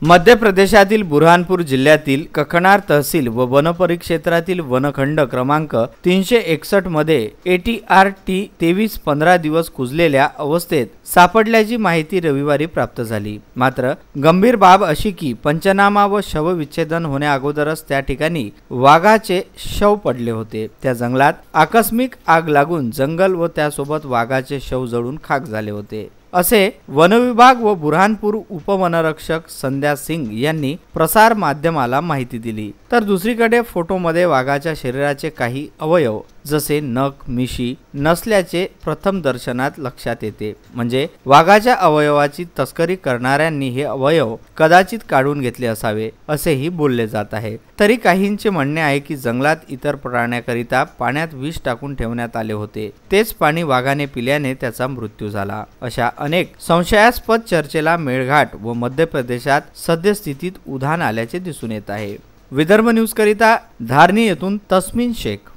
मध्य प्रदेशातील बुरहानपूर जिल्ह्यातील ककनार तहसील व वनपरिक्षेत्रातील वनखंड क्रमांक 361 मध्ये ATRT 23 15 दिवस कुजलेल्या अवस्थेत सापडल्याची माहिती रविवारी प्राप्त झाली। मात्र गंभीर बाब अशी की पंचनामा व शवविच्छेदन होण्याअगोदरच त्या ठिकाणी वाघाचे शव पडले होते। त्या जंगलात आकस्मिक आग लागून जंगल व त्यासोबत वाघाचे शव जळून खाक झाले होते, असे वनविभाग व बुरहानपूर उपवनरक्षक संध्या सिंग यांनी प्रसार माध्यमाला माहिती दिली। तर दुसरीकडे फोटोमध्ये वाघाच्या शरीराचे काही अवयव जसे नख मिशी नसल्याचे प्रथम दर्शनात लक्षात येते। म्हणजे वाघाच्या अवयवाची तस्करी करणाऱ्यांनी हे अवयव कदाचित काढून घेतले असावे असेही बोलले जात आहे। तरी काहींचे म्हणणे आहे की जंगलात इतर प्राण्याकरिता पाण्यात विष टाकून ठेवण्यात आले होते, तेच पाणी वाघाने पिल्याने त्याचा मृत्यू झाला। अशा अनेक संशयास्पद चर्चेला मेळघाट व मध्य प्रदेशात सद्यस्थितीत उधाण आल्याचे दिसून येत आहे। विदर्भ न्यूज करिता धारणी येथून तस्मीन शेख।